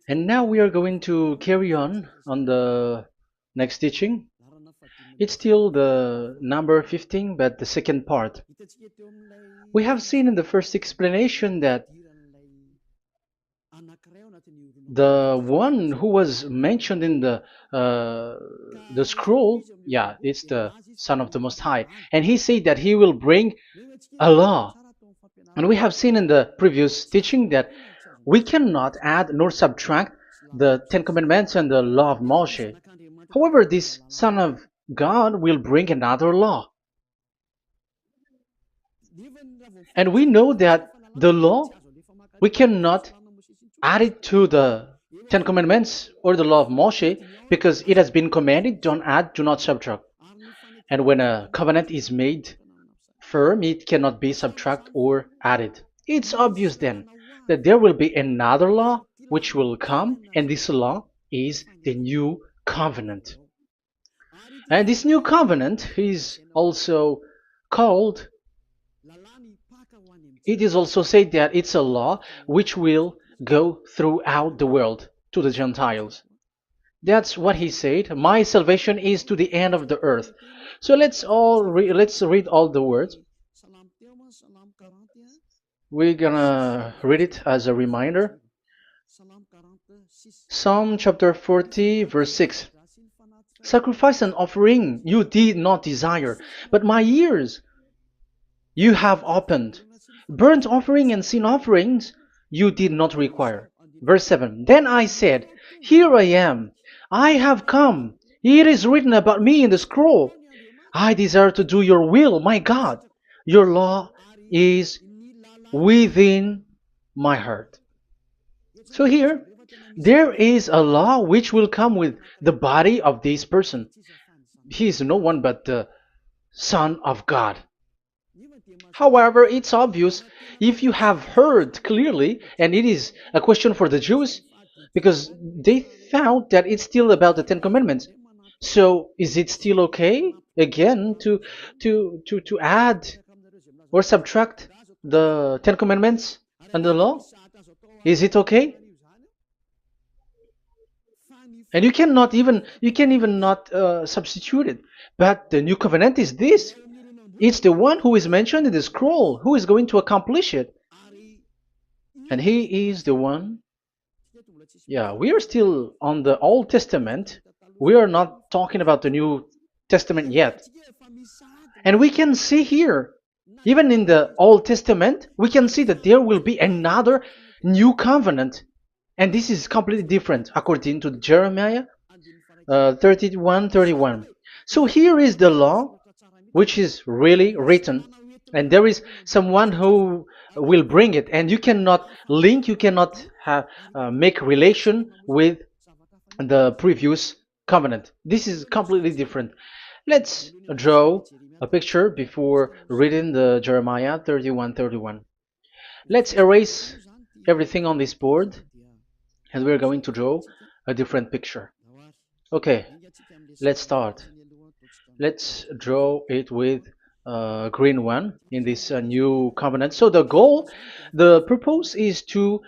And now we are going to carry on the next teaching. It's still the number 15, but the second part. We have seen in the first explanation that the one who was mentioned in the scroll, yeah, it's the Son of the Most High, and he said that he will bring a law. And we have seen in the previous teaching that we cannot add nor subtract the Ten Commandments and the law of Moshe. However, this Son of God will bring another law. And we know that the law, we cannot add it to the Ten Commandments or the law of Moshe because it has been commanded, don't add, do not subtract. And when a covenant is made firm, it cannot be subtracted or added. It's obvious then that there will be another law which will come, and this law is the new covenant. And this new covenant is also called, it is also said that it's a law which will go throughout the world to the Gentiles. That's what he said. My salvation is to the end of the earth. So let's read all the words. We're gonna read it as a reminder. Psalm chapter 40, verse 6. Sacrifice and offering you did not desire, but my ears you have opened. Burnt offering and sin offerings you did not require. Verse 7. Then I said, here I am. I have come. It is written about me in the scroll. I desire to do your will, my God. Your law is within my heart. So here, there is a law which will come with the body of this person. He is no one but the Son of God. However, it's obvious if you have heard clearly, and it is a question for the Jews, because they found that it's still about the Ten Commandments. So is it still okay again to add or subtract the Ten Commandments and the law? Is it okay? And you can even not substitute it. But the new covenant is this. It's the one who is mentioned in the scroll who is going to accomplish it. And he is the one. Yeah, we are still on the Old Testament. We are not talking about the New Testament yet. And we can see here, even in the Old Testament, we can see that there will be another new covenant. And this is completely different according to Jeremiah 31:31. So here is the law which is really written, and there is someone who will bring it, and you cannot link, you cannot make relation with the previous covenant. This is completely different. Let's draw a picture before reading the Jeremiah 31:31. Let's erase everything on this board, and we're going to draw a different picture. Okay, let's start. Let's draw it with a green one in this new covenant. So the purpose is to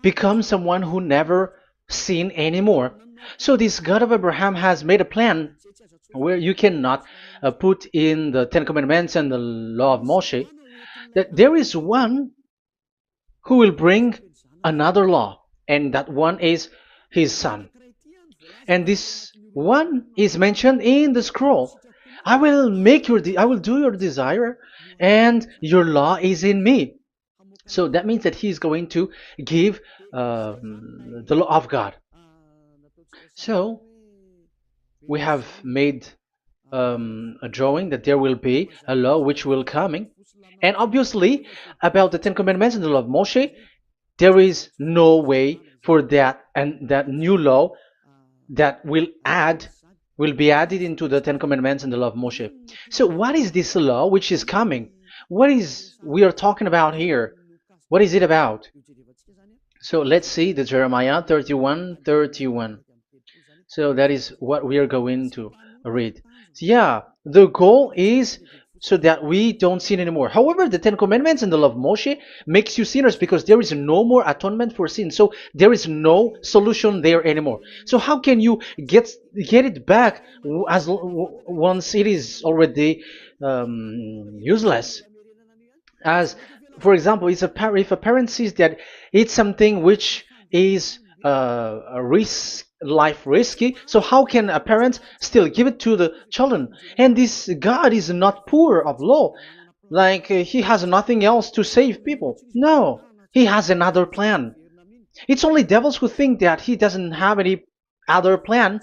become someone who never sin anymore. So this God of Abraham has made a plan where you cannot put in the Ten Commandments and the law of Moshe, that there is one who will bring another law, and that one is his son. And this one is mentioned in the scroll. I will do your desire, and your law is in me. So that means that he is going to give the law of God. So we have made a drawing that there will be a law which will coming, and obviously about the Ten Commandments and the law of Moshe, there is no way for that and that new law that will be added into the Ten Commandments and the law of Moshe. So what is this law which is coming? What is we are talking about here? What is it about? So let's see the Jeremiah 31:31. So that is what we are going to read. So yeah, the goal is so that we don't sin anymore. However, the Ten Commandments and the law of Moshe makes you sinners because there is no more atonement for sin. So there is no solution there anymore. So how can you get it back once it is already useless? As for example, if a parent sees that it's something which is a risk life risky, so how can a parent still give it to the children? And this God is not poor of law, like he has nothing else to save people. No, he has another plan. It's only devils who think that he doesn't have any other plan.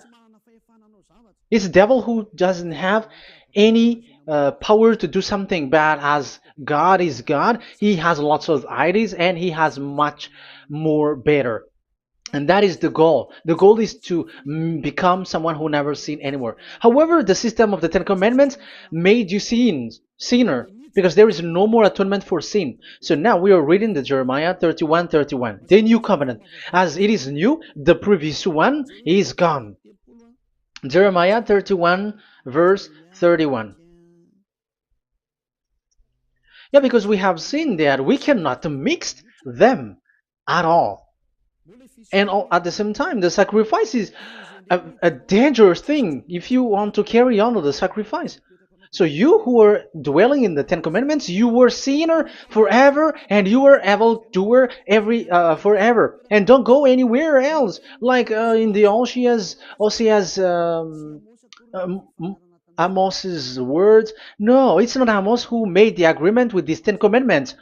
It's the devil who doesn't have any power to do something bad. As God is God, he has lots of ideas and he has much more better. And that is the goal. The goal is to become someone who never sin anymore. However, the system of the Ten Commandments made you sinner, because there is no more atonement for sin. So now we are reading the Jeremiah 31:31, the new covenant. As it is new, the previous one is gone. Jeremiah 31 verse 31. Yeah, because we have seen that we cannot mix them at all. And at the same time, the sacrifice is a dangerous thing if you want to carry on with the sacrifice. So you who are dwelling in the Ten Commandments, you were sinner forever, and you were evil doer forever, and don't go anywhere else. Like in the Osea's Amos's words. No, it's not Amos who made the agreement with these Ten Commandments.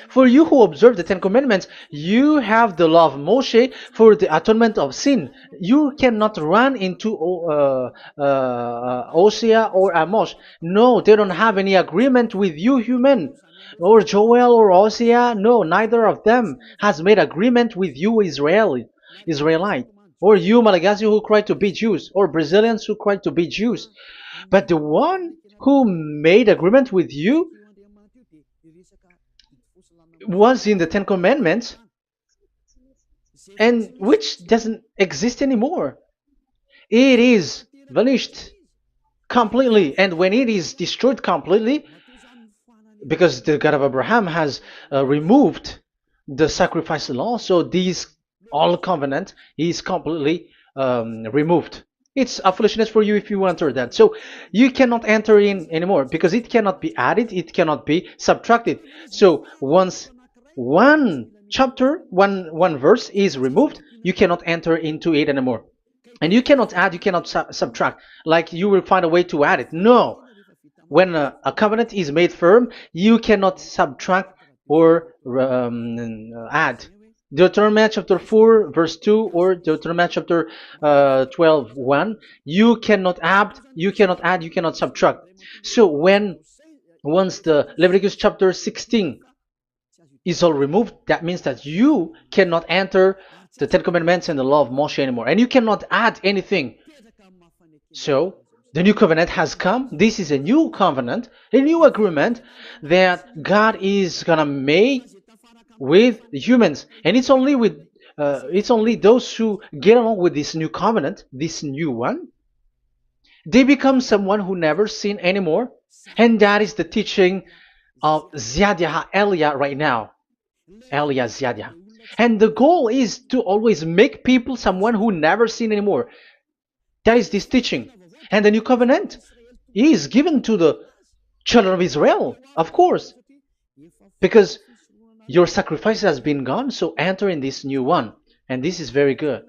For you who observe the Ten Commandments, you have the law of Moshe for the atonement of sin. You cannot run into Osea or Amos. No, they don't have any agreement with you, human. Or Joel or Osea. No, neither of them has made agreement with you, Israelite. Or you, Malagasy, who cry to be Jews. Or Brazilians who cry to be Jews. But the one who made agreement with you was in the Ten Commandments, and which doesn't exist anymore. It is vanished completely, and when it is destroyed completely, because the God of Abraham has removed the sacrifice law, so this all covenant is completely removed. It's a foolishness for you if you enter that. So you cannot enter in anymore because it cannot be added, it cannot be subtracted. So once one chapter, one verse is removed, you cannot enter into it anymore. And you cannot add, you cannot subtract. Like you will find a way to add it. No. When a covenant is made firm, you cannot subtract or add. Deuteronomy chapter 4 verse 2 or Deuteronomy chapter 12:1, you cannot add, you cannot subtract. So once the Leviticus chapter 16 is all removed, that means that you cannot enter the Ten Commandments and the law of Moshe anymore, and you cannot add anything. So the new covenant has come. This is a new covenant, a new agreement that God is gonna make with humans, and it's only those who get along with this new covenant, this new one, they become someone who never sin anymore. And that is the teaching of Ziadia Elia right now, Elia Ziadia. And the goal is to always make people someone who never sin anymore. That is this teaching. And the new covenant is given to the children of Israel, of course, because your sacrifice has been gone, so enter in this new one. And this is very good.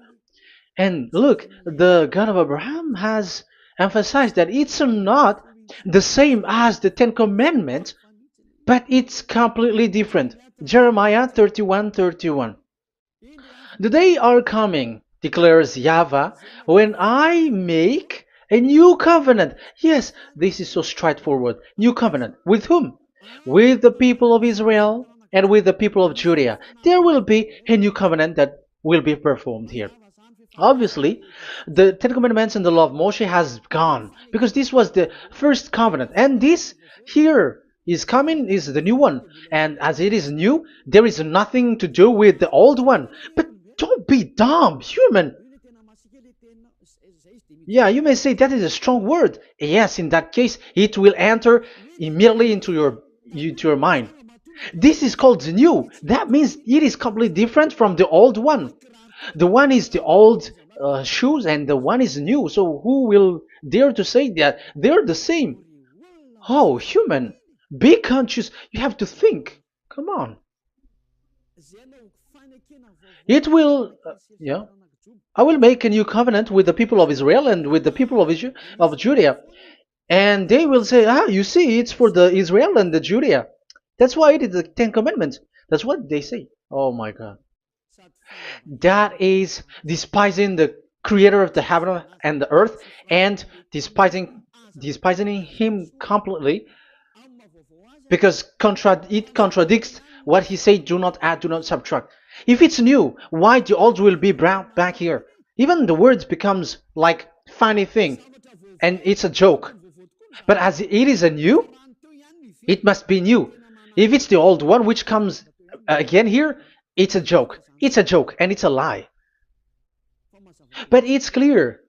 And look, the God of Abraham has emphasized that it's not the same as the Ten Commandments, but it's completely different. Jeremiah 31:31. The day are coming, declares YAHVAH, when I make a new covenant. Yes, this is so straightforward. New covenant. With whom? With the people of Israel and with the people of Judea. There will be a new covenant that will be performed here. Obviously, the Ten Commandments and the law of Moshe has gone because this was the first covenant, and this here is coming is the new one. And as it is new, there is nothing to do with the old one. But don't be dumb, human. Yeah, you may say that is a strong word. Yes, in that case, it will enter immediately into your mind. This is called the new. That means it is completely different from the old one. The one is the old shoes and the one is new. So who will dare to say that they're the same? Oh, human, be conscious. You have to think. Come on. It will, yeah. I will make a new covenant with the people of Israel and with the people of Judea. And they will say, ah, you see, it's for the Israel and the Judea. That's why it is the Ten Commandments. That's what they say. Oh my God. That is despising the creator of the heaven and the earth and despising him completely because it contradicts what he said, do not add, do not subtract. If it's new, why the old will be brought back here? Even the words becomes like funny thing and it's a joke. But as it is a new, it must be new. If it's the old one which comes again here, it's a joke. It's a joke and it's a lie. But it's clear.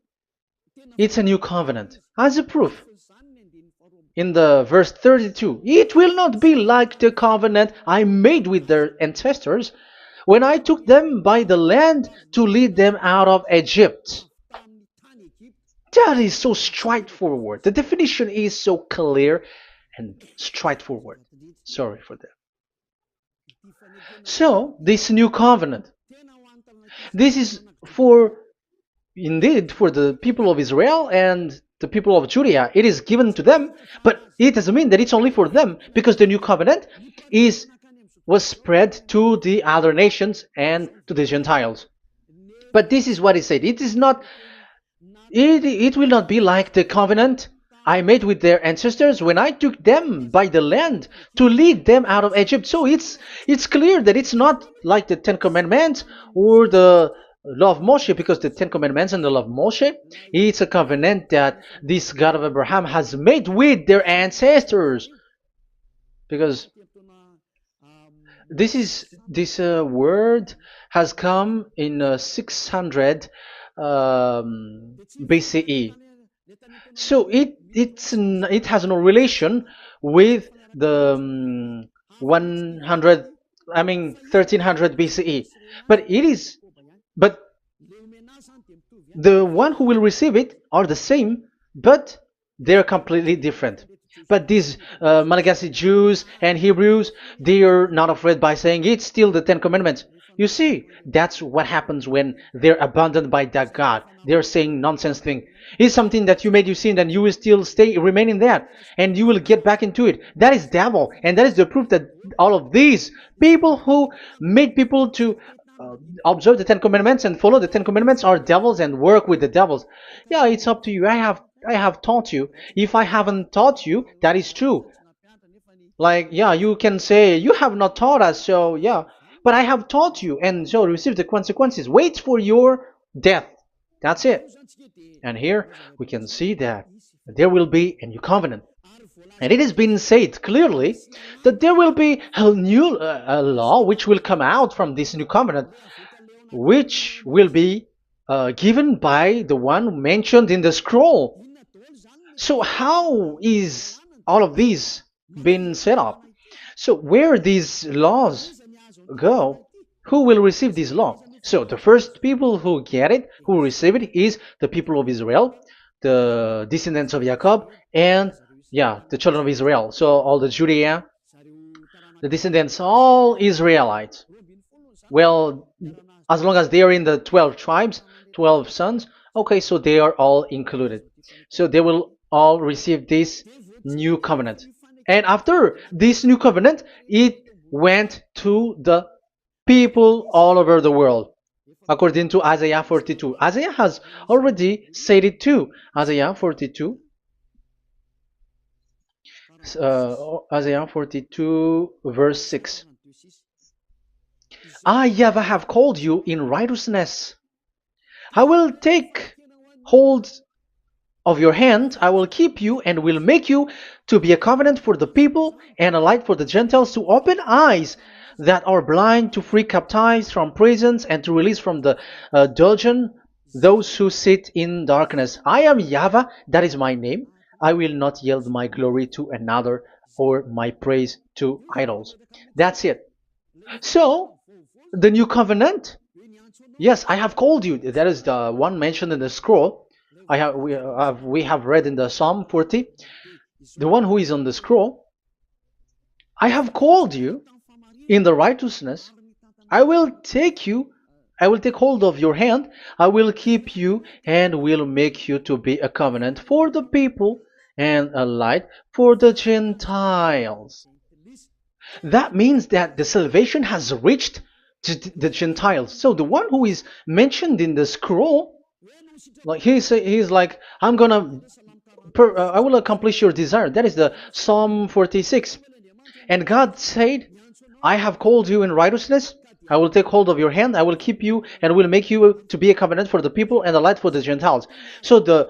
It's a new covenant. As a proof, in the verse 32, it will not be like the covenant I made with their ancestors when I took them by the land to lead them out of Egypt. That is so straightforward. The definition is so clear and straightforward. Sorry for that. So, this new covenant, this is indeed for the people of Israel and the people of Judea. It is given to them, but it doesn't mean that it's only for them, because the new covenant was spread to the other nations and to the Gentiles. But this is what he said. It will not be like the covenant I made with their ancestors when I took them by the land to lead them out of Egypt. So it's clear that it's not like the Ten Commandments or the law of Moshe, because the Ten Commandments and the law of Moshe, it's a covenant that this God of Abraham has made with their ancestors. Because this word has come in 600 BCE. So it has no relation with the 1300 BCE. But the one who will receive it are the same, but they're completely different. But these Malagasy Jews and Hebrews, they are not afraid by saying it's still the Ten Commandments. You see, that's what happens when they're abandoned by that God. They're saying nonsense thing. It's something that you made you sin, and you will still remain in that, and you will get back into it. That is devil, and that is the proof that all of these people who made people to observe the Ten Commandments and follow the Ten Commandments are devils and work with the devils. Yeah, it's up to you. I have taught you. If I haven't taught you, that is true. Like, yeah, you can say you have not taught us, so yeah. But I have taught you, and so receive the consequences. Wait for your death. That's it. And here we can see that there will be a new covenant. And it has been said clearly that there will be a new law which will come out from this new covenant, which will be given by the one mentioned in the scroll. So how is all of these been set up? So where these laws go, who will receive this law? So the first people who get it, who receive it, is the people of Israel, the descendants of Jacob, and yeah, the children of Israel. So all the Judea, the descendants, all Israelites. Well, as long as they are in the 12 tribes, 12 sons, okay, so they are all included. So they will all receive this new covenant. And after this new covenant, it went to the people all over the world, according to Isaiah 42. Isaiah has already said it too. Isaiah 42. Isaiah 42 verse 6. I, YAHVAH, have called you in righteousness. I will take hold of your hand, I will keep you and will make you to be a covenant for the people and a light for the Gentiles, to open eyes that are blind, to free captives from prisons, and to release from the dungeon those who sit in darkness. I am YAHVAH, that is my name. I will not yield my glory to another or my praise to idols. That's it. So, the new covenant, yes, I have called you. That is the one mentioned in the scroll. We have read in the Psalm 40, the one who is on the scroll. I have called you in the righteousness. I will take you, I will take hold of your hand, I will keep you, and will make you to be a covenant for the people and a light for the Gentiles. That means that the salvation has reached to the Gentiles. So the one who is mentioned in the scroll, like he's like, I will accomplish your desire. That is the Psalm 46. And God said, I have called you in righteousness. I will take hold of your hand. I will keep you and will make you to be a covenant for the people and a light for the Gentiles. So the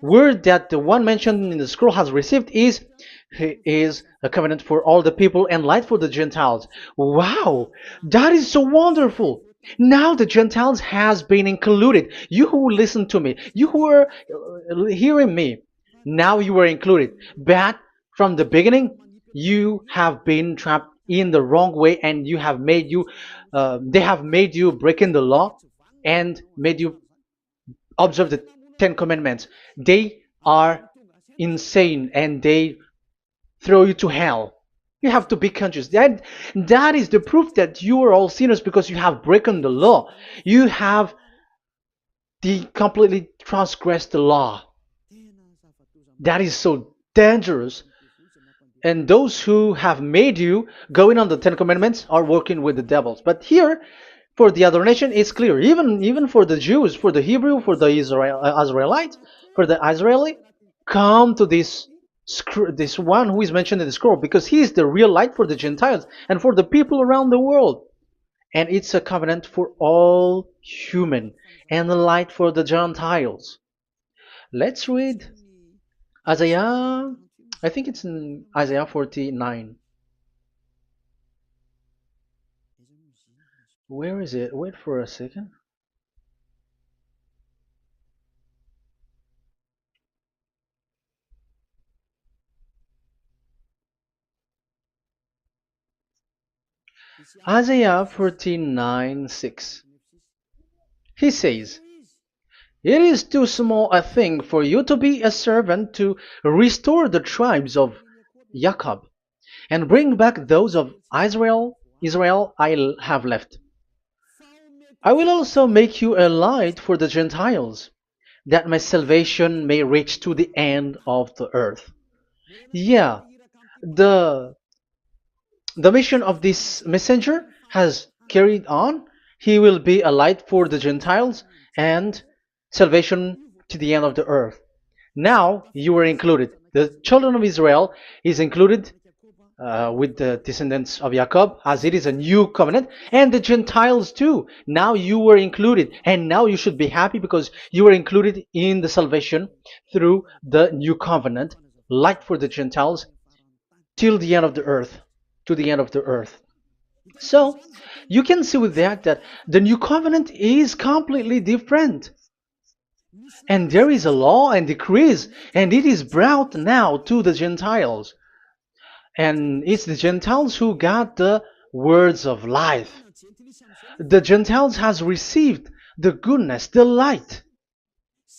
word that the one mentioned in the scroll has received is he is a covenant for all the people and light for the Gentiles. Wow, that is so wonderful. Now the Gentiles has been included. You who listen to me, you who are hearing me, now you are included. But from the beginning, you have been trapped in the wrong way, and they have made you breaking the law and made you observe the Ten Commandments. They are insane and they throw you to hell. You have to be conscious. That is the proof that you are all sinners because you have broken the law. You have completely transgressed the law. That is so dangerous. And those who have made you going on the Ten Commandments are working with the devils. But here, for the other nation, it's clear. Even for the Jews, for the Hebrew, for the Israelite, for the Israeli, come to this one who is mentioned in the scroll, because he is the real light for the Gentiles and for the people around the world. And it's a covenant for all human and a light for the Gentiles. Let's read Isaiah. I think it's in Isaiah 49. Where is it? Wait for a second. Isaiah 49:6. He says, it is too small a thing for you to be a servant to restore the tribes of Jacob and bring back those of Israel I have left. I will also make you a light for the Gentiles, that my salvation may reach to the end of the earth. Yeah, the mission of this messenger has carried on. He will be a light for the Gentiles and salvation to the end of the earth. Now you are included. The children of Israel is included with the descendants of Jacob, as it is a new covenant, and the Gentiles too. Now you were included, and now you should be happy because you were included in the salvation through the new covenant, light for the Gentiles, till the end of the earth, to the end of the earth. So you can see with that the new covenant is completely different. And there is a law and decrees, and it is brought now to the Gentiles. And it's the Gentiles who got the words of life. The Gentiles has received the goodness, the light.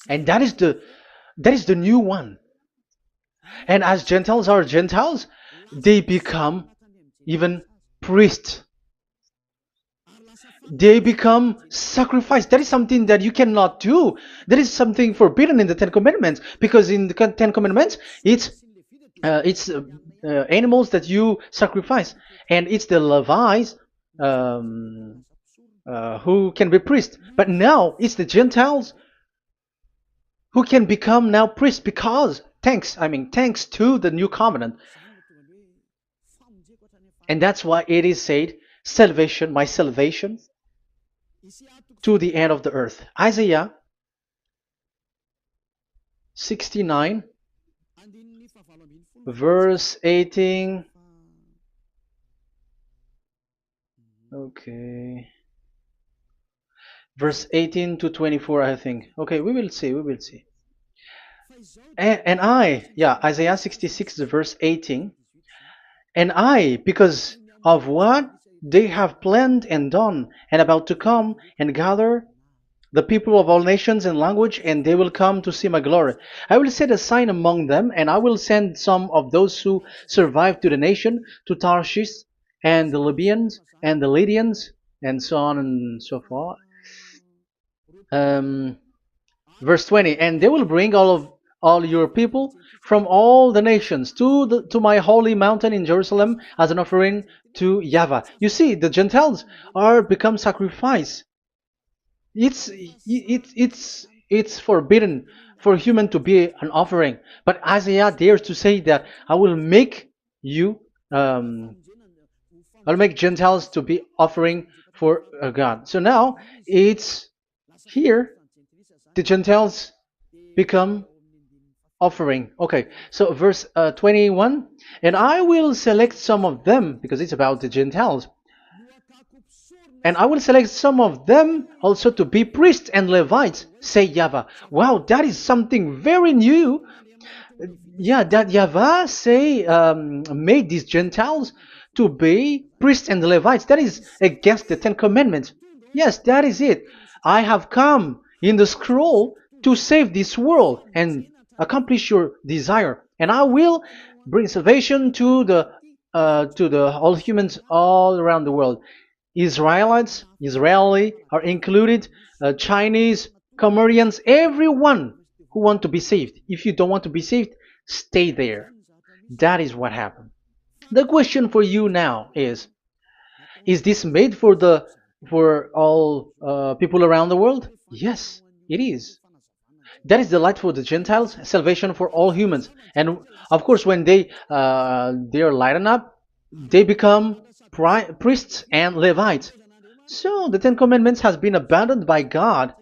And that is the new one. And as Gentiles are Gentiles, they become even priests. They become sacrificed. That is something that you cannot do. That is something forbidden in the Ten Commandments, because in the Ten Commandments, it's animals that you sacrifice, and it's the Levites who can be priests. But now it's the Gentiles who can become now priests, because thanks to the new covenant. And that's why it is said, salvation, my salvation, to the end of the earth. Isaiah 69, verse 18. Okay. Verse 18 to 24, I think. Okay, we will see. Isaiah 66, verse 18. And I, because of what they have planned and done, and about to come and gather the people of all nations and language, and they will come to see my glory. I will set a sign among them, and I will send some of those who survive to the nation, to Tarshish, and the Libyans, and the Lydians, and so on and so forth. Um, Verse 20, and they will bring all your people from all the nations to my holy mountain in Jerusalem as an offering to YAHVAH. You see, the Gentiles are become sacrifice. It's forbidden for human to be an offering. But Isaiah dares to say that you um, I'll make Gentiles to be offering for God. So now it's here the Gentiles become offering. Okay, so verse 21, and I will select some of them, because it's about the Gentiles, and I will select some of them also to be priests and Levites, say YAHVAH. Wow, that is something very new. Yeah, that YAHVAH say made these Gentiles to be priests and Levites. That is against the Ten Commandments. Yes, that is it. I have come in the scroll to save this world and accomplish your desire, and I will bring salvation to the all humans all around the world. Israeli are included, Chinese, Comorians, everyone who want to be saved. If you don't want to be saved, stay there. That is what happened. The question for you now is this made for all people around the world? Yes, it is. That is the light for the Gentiles, salvation for all humans. And of course, when they are lightened up, they become priests and Levites. So the Ten Commandments has been abandoned by God,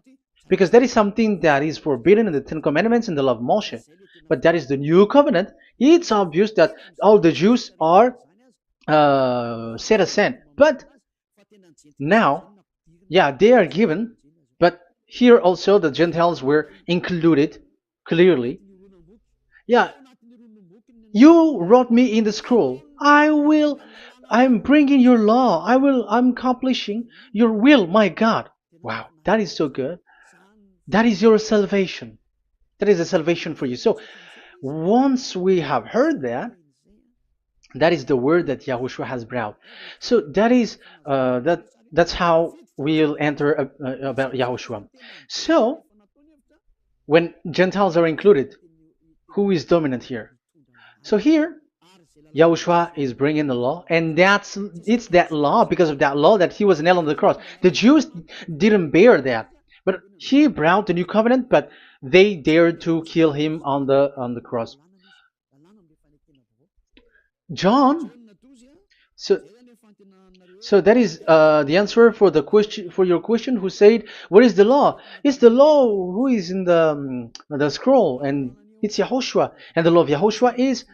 because that is something that is forbidden in the Ten Commandments in the law of Moshe. But that is the new covenant. It's obvious that all the Jews are set aside. But now, yeah, they are given, but here also the Gentiles were included clearly. Yeah, you wrote me in the scroll. I'm bringing your law. I'm accomplishing your will, my God. Wow, that is so good. That is your salvation. That is a salvation for you. So once we have heard that, that is the word that Yahushua has brought. So that's how we'll enter about Yahushua. So when Gentiles are included, who is dominant here? So here, Yahushua is bringing the law, and it's that law, because of that law, that he was nailed on the cross. The Jews didn't bear that, but he brought the new covenant, but they dared to kill him on the cross. John, so so that is the answer for your question. Who said, "What is the law?" It's the law who is in the scroll, and it's Yahushua. And the law of Yahushua is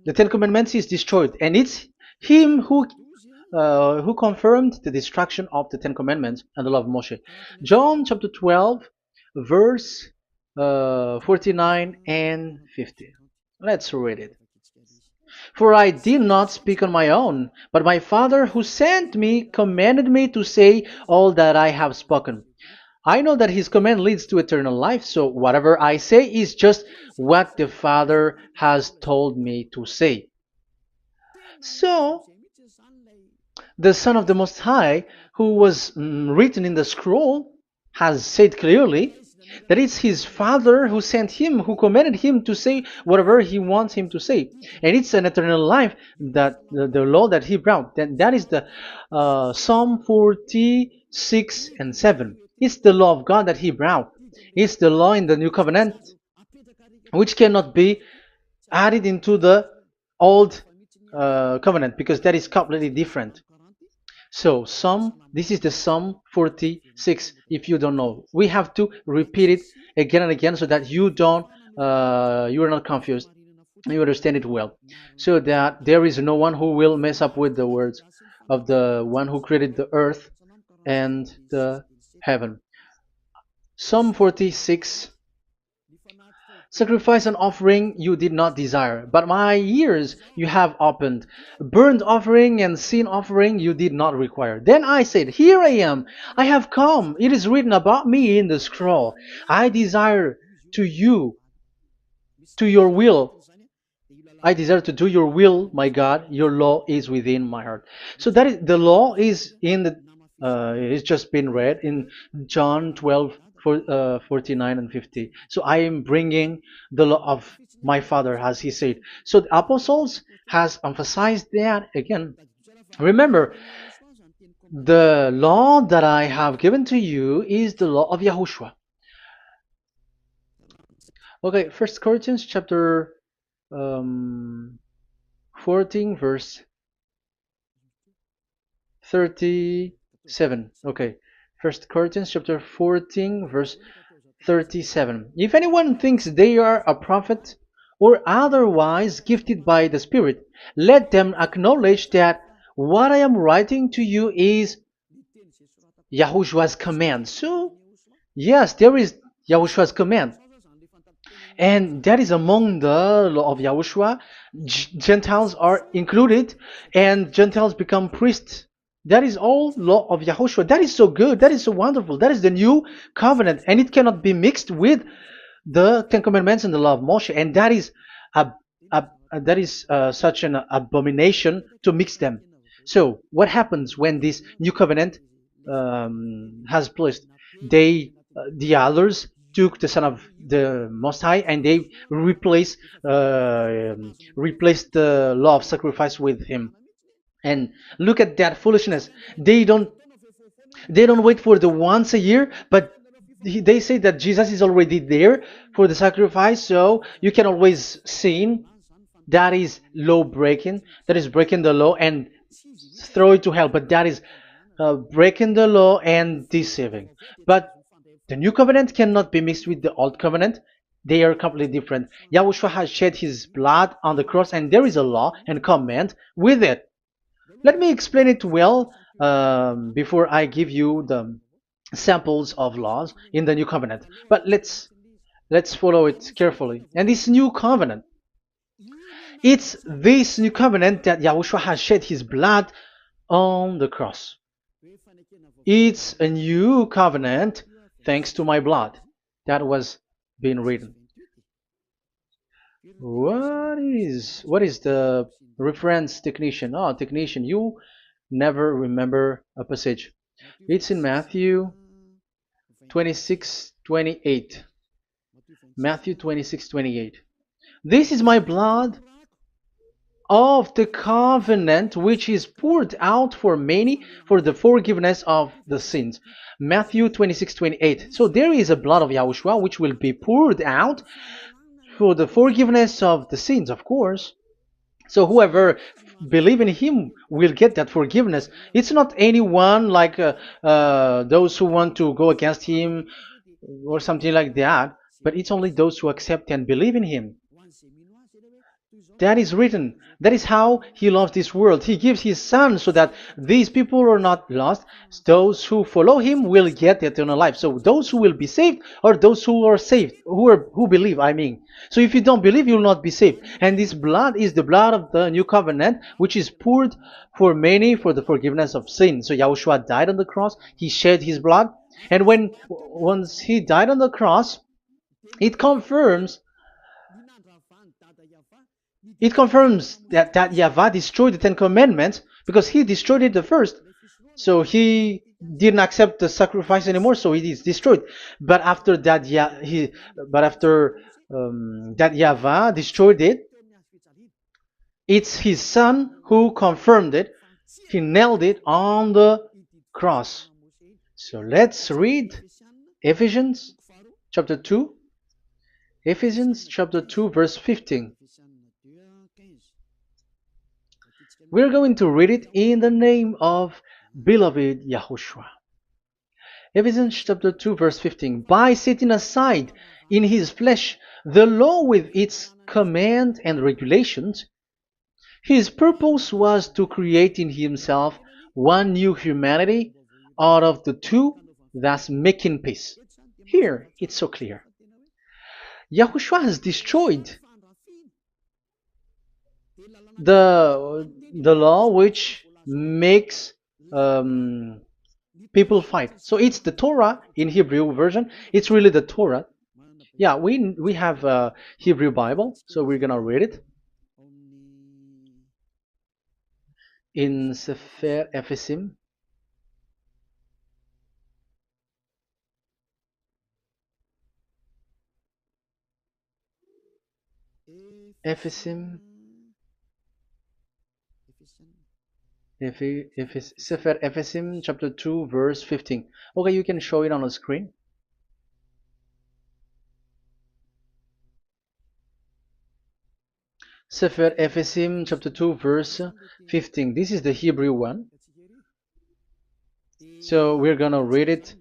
the Ten Commandments is destroyed, and it's him who confirmed the destruction of the Ten Commandments and the law of Moshe. John chapter 12, verse 49 and 50. Let's read it. For I did not speak on my own, but my Father who sent me commanded me to say all that I have spoken. I know that his command leads to eternal life, so whatever I say is just what the Father has told me to say. So, the Son of the Most High, who was written in the scroll, has said clearly that it's his Father who sent him, who commanded him to say whatever he wants him to say. And it's an eternal life, that the law that he brought. That is the Psalm 46 and 7. It's the law of God that he brought. It's the law in the new covenant, which cannot be added into the old covenant, because that is completely different. So this is the Psalm 46. If you don't know, we have to repeat it again and again, so that you are not confused. You understand it well, so that there is no one who will mess up with the words of the one who created the earth and the heaven. Psalm 46. Sacrifice and offering you did not desire, but my ears you have opened. Burnt offering and sin offering you did not require. Then I said, here I am. I have come. It is written about me in the scroll. I desire to you, to your will. I desire to do your will, my God. Your law is within my heart. So that is the law is in the it's just been read in John 12 49 and 50. So I am bringing the law of my Father, as he said. So the apostles has emphasized that again. Remember, the law that I have given to you is the law of Yahushua. Okay, First Corinthians chapter um, 14 verse 37. Okay. First Corinthians chapter 14 verse 37. If anyone thinks they are a prophet or otherwise gifted by the Spirit, let them acknowledge that what I am writing to you is Yahushua's command. So, yes, there is Yahushua's command. And that is among the law of Yahushua. Gentiles are included, and Gentiles become priests. That is all law of Yahushua. That is so good. That is so wonderful. That is the new covenant, and it cannot be mixed with the Ten Commandments and the law of Moshe. And that is such an abomination to mix them. So, what happens when this new covenant has placed? The others took the Son of the Most High and they replaced the law of sacrifice with him. And look at that foolishness. They don't wait for the once a year, but they say that Jesus is already there for the sacrifice, so you can always sin. That is law breaking. That is breaking the law and throw it to hell. But that is breaking the law and deceiving. But the new covenant cannot be mixed with the old covenant. They are completely different. Yahushua has shed his blood on the cross, and there is a law and command with it. Let me explain it well before I give you the samples of laws in the new covenant. But let's follow it carefully. And this new covenant, it's this new covenant that Yahushua has shed his blood on the cross. It's a new covenant thanks to my blood that was being written. What is the reference technician? Oh, technician, you never remember a passage. It's in Matthew 26:28. Matthew 26:28. This is my blood of the covenant which is poured out for many for the forgiveness of the sins. Matthew 26:28. So there is a blood of Yahushua which will be poured out for the forgiveness of the sins, of course. So whoever believe in him will get that forgiveness. It's not anyone like those who want to go against him or something like that, but it's only those who accept and believe in him. That is written. That is how he loves this world. He gives his son so that these people are not lost. Those who follow him will get eternal life. So those who will be saved are those who are saved, who believe, I mean. So if you don't believe, you will not be saved. And this blood is the blood of the new covenant, which is poured for many for the forgiveness of sin. So Yahushua died on the cross. He shed his blood. And once he died on the cross, it confirms that YAHVAH destroyed the Ten Commandments because he destroyed it the first. So he didn't accept the sacrifice anymore, so it is destroyed. But after that, that YAHVAH destroyed it, it's his son who confirmed it. He nailed it on the cross. So let's read Ephesians chapter 2. Ephesians chapter 2 verse 15. We're going to read it in the name of beloved Yahushua. Ephesians chapter 2 verse 15. By setting aside in his flesh the law with its command and regulations, his purpose was to create in himself one new humanity out of the two, thus making peace. Here, it's so clear. Yahushua has destroyed the law which makes people fight. So it's the Torah in Hebrew version. It's really the Torah. Yeah, we have a Hebrew Bible, so we're gonna read it in Sefer Ephesim. Ephesim. Sefer Ephesim chapter 2 verse 15. Okay, you can show it on the screen. Sefer Ephesim chapter 2 verse 15. This is the Hebrew one. So we're gonna read it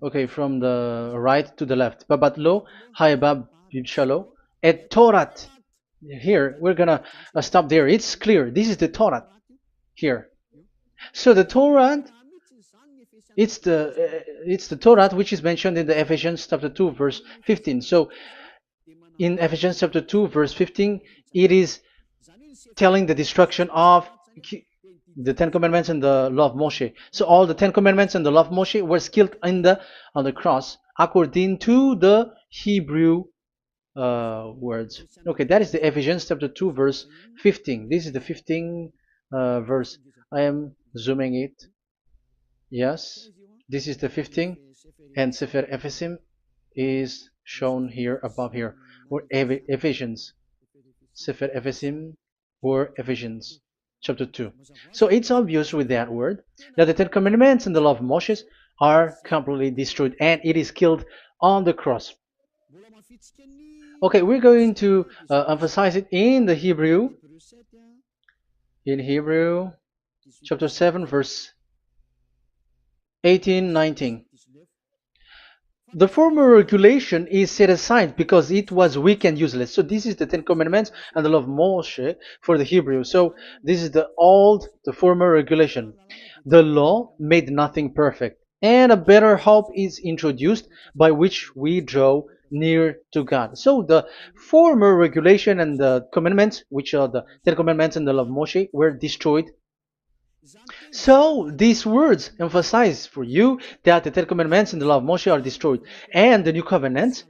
okay, from the right to the left. Babat lo haibab shalo et Torat. Here we're gonna stop there. It's clear. This is the Torah here. So the Torah, it's the Torah which is mentioned in the Ephesians chapter 2 verse 15. So in Ephesians chapter 2 verse 15, it is telling the destruction of the Ten Commandments and the law of Moshe. So all the Ten Commandments and the law of Moshe were killed on the cross according to the Hebrew words. Okay, that is the Ephesians chapter 2 verse 15. This is the 15 verse. I am zooming it. Yes, this is the 15, and Sefer Ephesim is shown here above here, or Ephesians. Sefer Ephesim or Ephesians chapter 2. So it's obvious with that word that the Ten Commandments and the law of Moses are completely destroyed, and it is killed on the cross. Okay, we're going to emphasize it in the Hebrew. In Hebrew chapter 7 verse 18, 19. The former regulation is set aside because it was weak and useless. So this is the Ten Commandments and the law of Moshe for the Hebrew. So this is the former regulation. The law made nothing perfect, and a better hope is introduced by which we draw near to God. So the former regulation and the commandments, which are the Ten Commandments and the law of Moshe, were destroyed. So these words emphasize for you that the Ten Commandments and the law of Moshe are destroyed, and the new covenant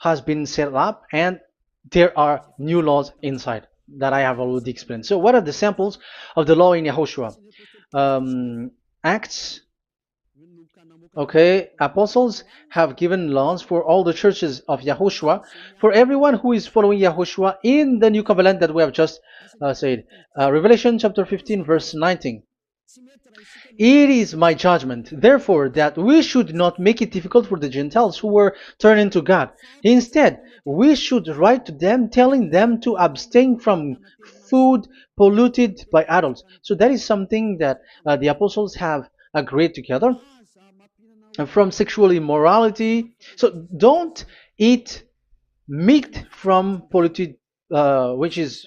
has been set up, and there are new laws inside that I have already explained. So what are the samples of the law in Yahushua? Acts. Okay, apostles have given laws for all the churches of Yahushua, for everyone who is following Yahushua in the new covenant that we have just said. Revelation chapter 15 verse 19. It is my judgment, therefore, that we should not make it difficult for the Gentiles who were turning to God. Instead, we should write to them telling them to abstain from food polluted by idols. So that is something that the apostles have agreed together. From sexual immorality. So don't eat meat from polluted, which is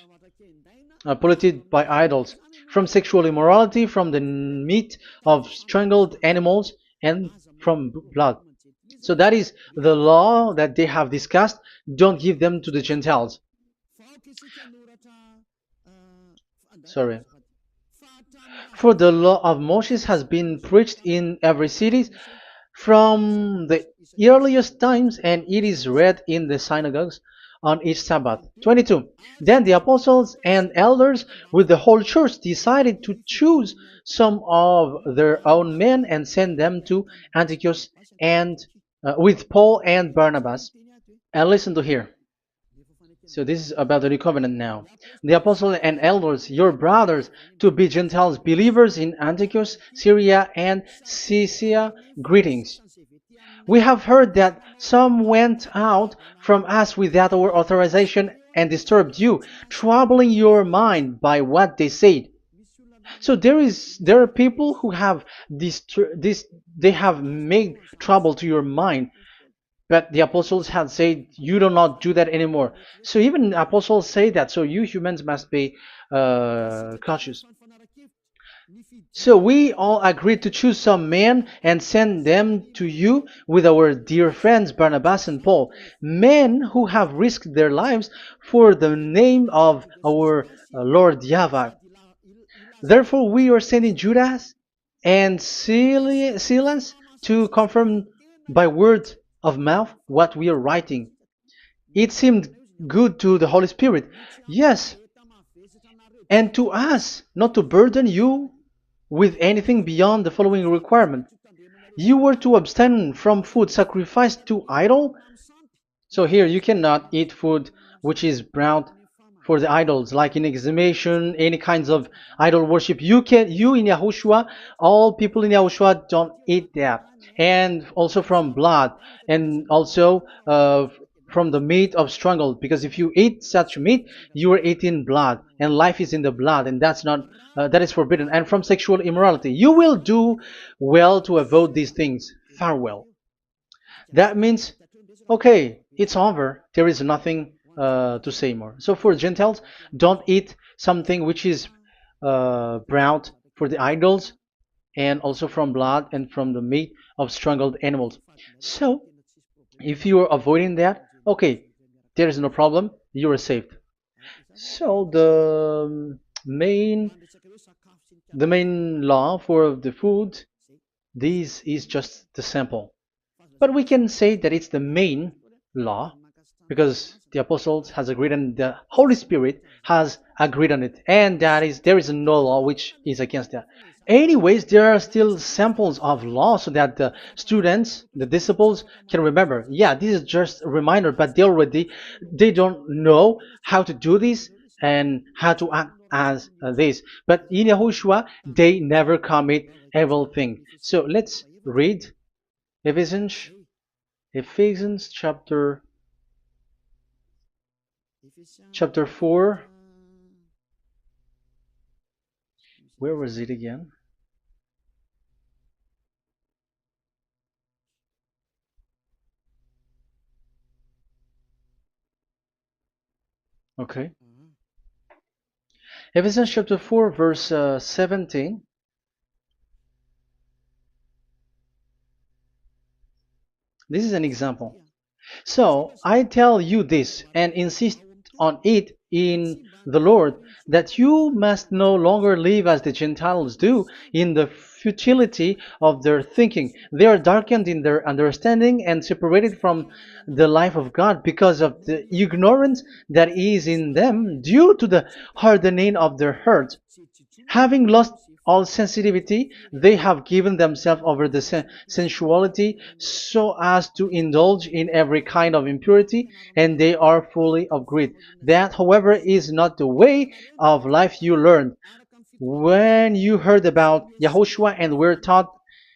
polluted by idols, from sexual immorality, from the meat of strangled animals, and from blood. So that is the law that they have discussed. Don't give them to the Gentiles. Sorry. For the law of Moses has been preached in every city from the earliest times, and it is read in the synagogues on each Sabbath. 22. Then the apostles and elders with the whole church decided to choose some of their own men and send them to Antioch and with Paul and Barnabas. And listen to here. So this is about the new covenant now. The apostles and elders, your brothers, to be Gentiles believers in Antioch, Syria, and Cilicia, greetings. We have heard that some went out from us without our authorization and disturbed you, troubling your mind by what they said. So there are people who have they have made trouble to your mind, but the apostles had said you do not do that anymore. So even the apostles say that. So you humans must be cautious. So we all agreed to choose some men and send them to you with our dear friends Barnabas and Paul, men who have risked their lives for the name of our Lord YAHVAH. Therefore, we are sending Judas and Silas to confirm by word of mouth what we are writing. It seemed good to the Holy Spirit, yes, and to us, not to burden you with anything beyond the following requirement. You were to abstain from food sacrificed to idol. So here you cannot eat food which is brought for the idols, like in exhumation, any kinds of idol worship. You in Yahushua, all people in Yahushua don't eat that, and also from blood, and also from the meat of strangled. Because if you eat such meat, you are eating blood, and life is in the blood, and that's not that is forbidden. And from sexual immorality, you will do well to avoid these things. Farewell. That means, okay, it's over. There is nothing to say more. So for Gentiles, don't eat something which is brought for the idols, and also from blood and from the meat of strangled animals. So if you are avoiding that, okay, there is no problem. You are saved. So the main law for the food, this is just the sample. But we can say that it's the main law because the apostles has agreed and the Holy Spirit has agreed on it, and that is there is no law which is against that. Anyways, there are still samples of law so that the students, the disciples, can remember. Yeah, this is just a reminder, but they don't know how to do this and how to act as this. But in Yahushua, they never commit evil thing. So let's read Ephesians Ephesians chapter 4. Where was it again? Okay. Ephesians chapter 4 verse 17. This is an example. So I tell you this and insist on it in the Lord, that you must no longer live as the Gentiles do in the futility of their thinking. They are darkened in their understanding and separated from the life of God because of the ignorance that is in them due to the hardening of their hearts. Having lost all sensitivity, they have given themselves over to sensuality so as to indulge in every kind of impurity, and they are fully of greed. That, however, is not the way of life you learned when you heard about Yahushua and were taught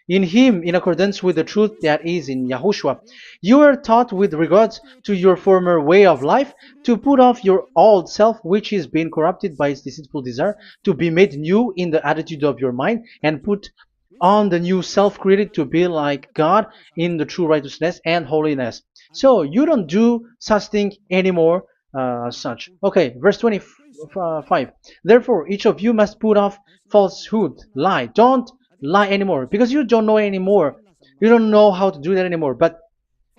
in him in accordance with the truth that is in Yahushua. You are taught with regards to your former way of life to put off your old self, which is being corrupted by its deceitful desire, to be made new in the attitude of your mind, and put on the new self created to be like God in the true righteousness and holiness. So you don't do such thing anymore. Such. Okay, verse 25. Therefore, each of you must put off falsehood, lie. Don't lie anymore because you don't know anymore. You don't know how to do that anymore. But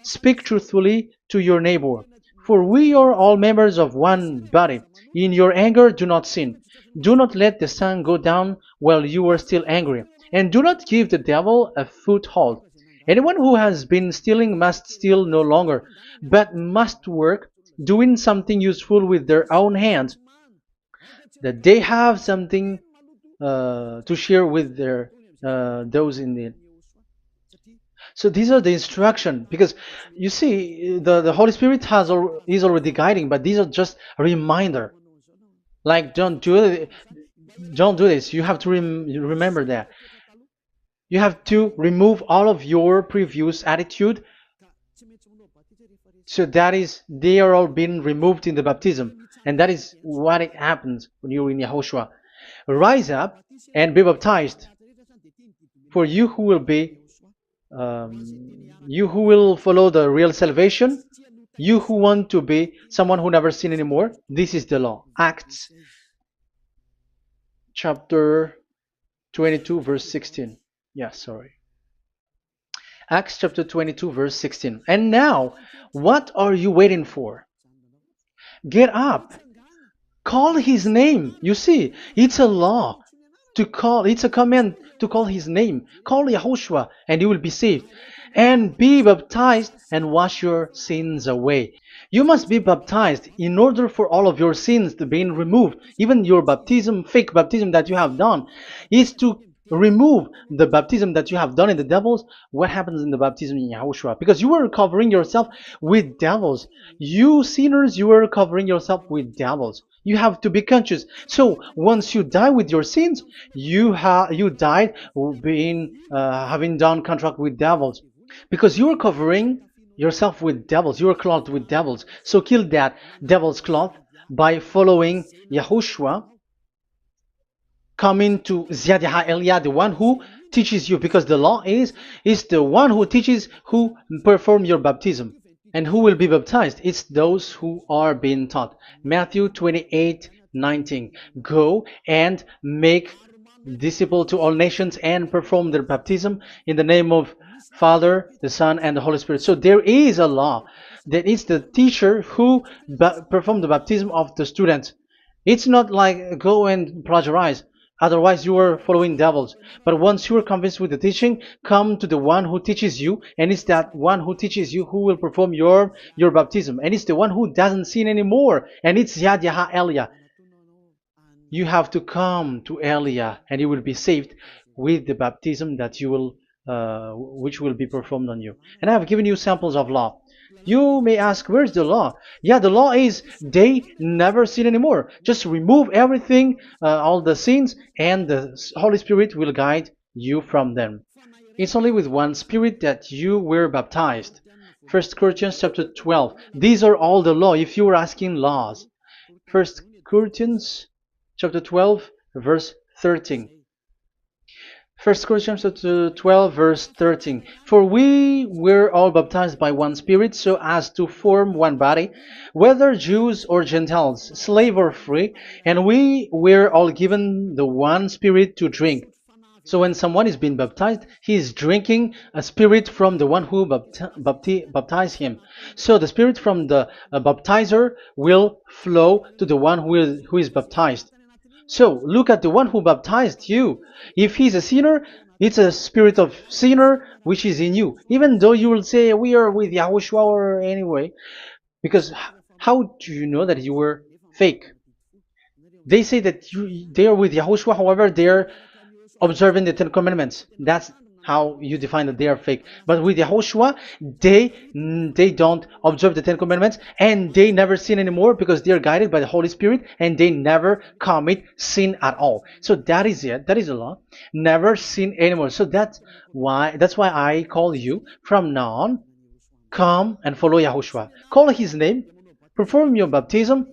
speak truthfully to your neighbor. For we are all members of one body. In your anger, do not sin. Do not let the sun go down while you are still angry. And do not give the devil a foothold. Anyone who has been stealing must steal no longer, but must work, doing something useful with their own hands, that they have something to share with their those in need. So these are the instruction because you see the Holy Spirit is already guiding, but these are just a reminder. Like don't do this. You have to remember that. You have to remove all of your previous attitude. So that is they are all being removed in the baptism, and that is what it happens when you're in Yahushua. Rise up and be baptized, for you who will follow the real salvation, you who want to be someone who never sin anymore. This is the law. Acts chapter 22 verse 16. Yeah, sorry. Acts chapter 22 verse 16. And now, what are you waiting for? Get up. Call his name. You see, it's a law to call, it's a command to call his name. Call Yahushua and you will be saved. And be baptized and wash your sins away. You must be baptized in order for all of your sins to be removed. Even your baptism, fake baptism that you have done, is to remove the baptism that you have done in the devils. What happens in the baptism in Yahushua? Because you were covering yourself with devils. You sinners, you were covering yourself with devils. You have to be conscious. So once you die with your sins, you died being having done contract with devils, because you are covering yourself with devils. You are clothed with devils. So kill that devil's cloth by following Yahushua, coming to Ziad Elia, the one who teaches you, because the law is the one who teaches who perform your baptism. And who will be baptized? It's those who are being taught. Matthew 28:19. Go and make disciple to all nations and perform their baptism in the name of Father, the Son, and the Holy Spirit. So there is a law that is the teacher who perform the baptism of the students. It's not like go and plagiarize. Otherwise, you are following devils. But once you are convinced with the teaching, come to the one who teaches you, and it's that one who teaches you who will perform your baptism, and it's the one who doesn't sin anymore, and it's Yad Yaha Elia. You have to come to Elia, and you will be saved with the baptism that you will, which will be performed on you. And I have given you samples of law. You may ask, where's the law? Yeah, the law is they never sin anymore. Just remove everything, all the sins, and the Holy Spirit will guide you from them. It's only with one Spirit that you were baptized. 1 Corinthians chapter 12. These are all the law, if you were asking laws. 1 Corinthians chapter 12, verse 13. 1 Corinthians chapter 12, verse 13. For we were all baptized by one Spirit, so as to form one body, whether Jews or Gentiles, slave or free, and we were all given the one Spirit to drink. So when someone is being baptized, he is drinking a spirit from the one who baptized him. So the spirit from the baptizer will flow to the one who is baptized. So look at the one who baptized you. If he's a sinner, it's a spirit of sinner which is in you. Even though you will say we are with YAHOSHUAH or anyway, because how do you know that you were fake? They say that they are with YAHOSHUAH, however, they are observing the Ten Commandments. That's how you define that they are fake. But with YAHOSHUAH, they don't observe the Ten Commandments, and they never sin anymore because they are guided by the Holy Spirit, and they never commit sin at all. So that is it. That is the law. Never sin anymore. So that's why I call you from now on. Come and follow YAHOSHUAH. Call his name, perform your baptism,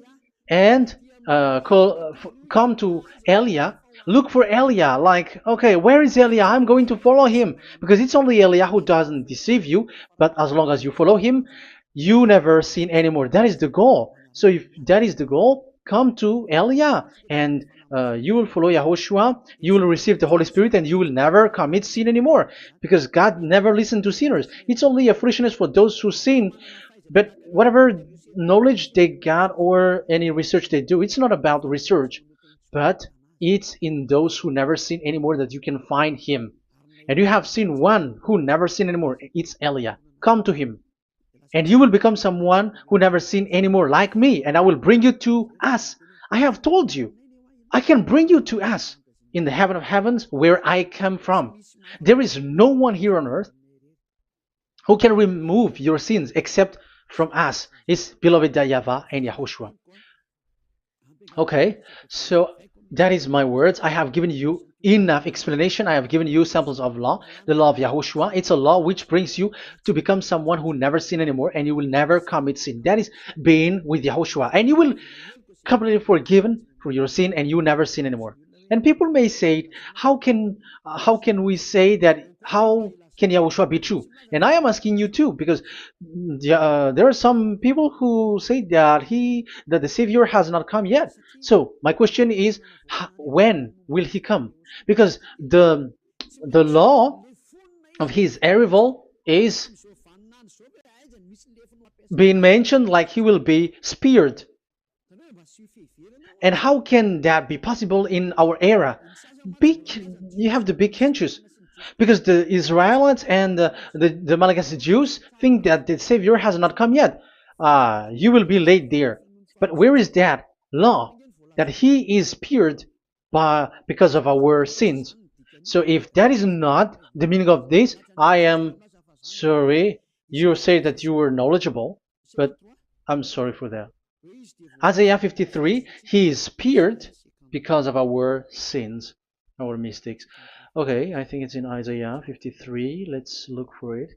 and come to Elia. Look for Elia, like, okay, where is Elia? I'm going to follow him, because it's only Elia who doesn't deceive you. But as long as you follow him, you never sin anymore. That is the goal. So if that is the goal, come to Elia, and you will follow YAHOSHUAH. You will receive the Holy Spirit, and you will never commit sin anymore, because God never listened to sinners. It's only a foolishness for those who sin. But whatever knowledge they got or any research they do, it's not about research, but it's in those who never sin anymore that you can find him. And you have seen one who never sin anymore. It's Elia. Come to him, and you will become someone who never sin anymore, like me, and I will bring you to us. I have told you, I can bring you to us in the heaven of heavens, where I come from. There is no one here on earth who can remove your sins except from us. It's beloved YAHVAH and YAHOSHUAH. Okay, so that is my words. I have given you enough explanation. I have given you samples of law, the law of YAHOSHUAH. It's a law which brings you to become someone who never sin anymore, and you will never commit sin. That is being with YAHOSHUAH, and you will completely forgiven for your sin, and you will never sin anymore. And people may say, how can we say that? How can Yahushua be true? And I am asking you too, because there are some people who say that the Savior has not come yet. So my question is, when will he come? Because the law of his arrival is being mentioned like he will be speared. And how can that be possible in our era? You have to be conscious, because the Israelites and the Malagasy Jews think that the Savior has not come yet. You will be late there. But where is that law that He is speared because of our sins? So if that is not the meaning of this, I am sorry. You say that you were knowledgeable, but I'm sorry for that. Isaiah 53, he is speared because of our sins, our mistakes. Okay, I think it's in Isaiah 53. Let's look for it.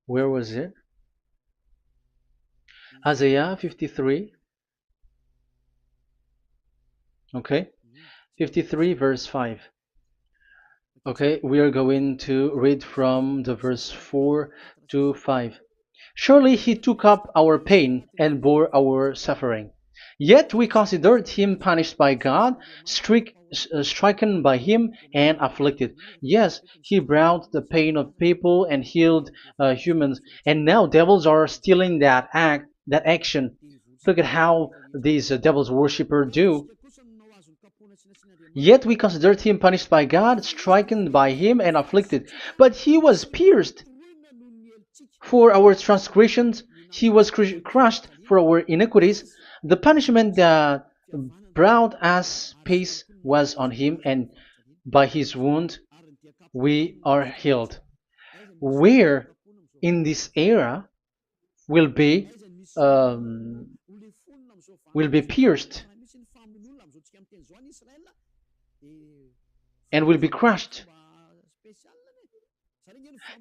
Where was it? Isaiah 53. Okay, 53 verse 5. Okay, we are going to read from the verse 4 to 5. Surely he took up our pain and bore our suffering. Yet we considered him punished by God, stricken by him, and afflicted. Yes, he brought the pain of people and healed humans. And now devils are stealing that action. Look at how these devils worshippers do. Yet we considered him punished by God, stricken by him, and afflicted. But he was pierced for our transgressions, he was crushed for our iniquities. The punishment that brought us peace was on him, and by his wound we are healed. Where in this era will be um, will be pierced and will be crushed.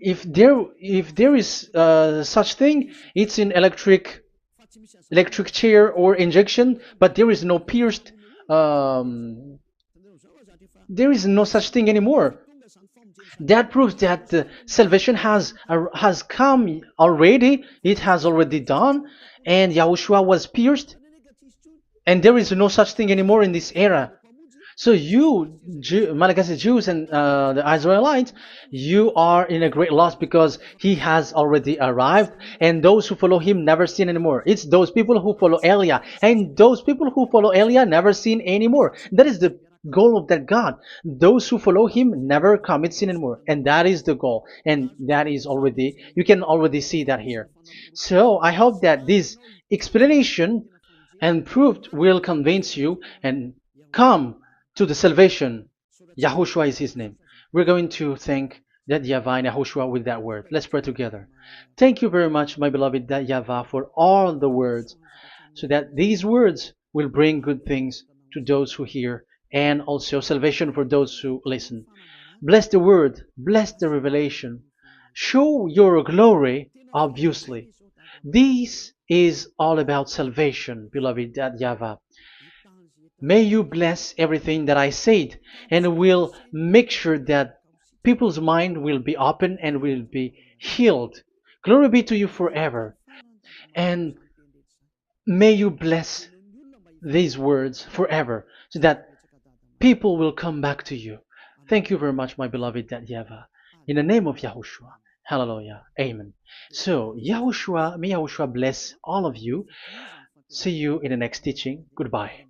If there is such thing, it's in electric chair or injection, but there is no pierced. Um, there is no such thing anymore. That proves that salvation has come already. It has already done, and Yahushua was pierced, and there is no such thing anymore in this era. So you, Malagasy Jews and the Israelites, you are in a great loss because he has already arrived, and those who follow him never sin anymore. It's those people who follow Elia, and those people who follow Elia never sin anymore. That is the goal of that God. Those who follow him never commit sin anymore, and that is the goal. And that is already, you can already see that here. So I hope that this explanation and proof will convince you and come to the salvation. Yahushua is his name. We're going to thank that YAHVAH and Yahushua with that word. Let's pray together. Thank you very much, my beloved that YAHVAH, for all the words, so that these words will bring good things to those who hear, and also salvation for those who listen. Bless the word, bless the revelation. Show your glory, obviously. This is all about salvation, beloved that YAHVAH. May you bless everything that I said, and will make sure that people's mind will be open and will be healed. Glory be to you forever. And may you bless these words forever, so that people will come back to you. Thank you very much, my beloved that YAHVAH. In the name of Yahushua. Hallelujah. Amen. So, Yahushua, may Yahushua bless all of you. See you in the next teaching. Goodbye.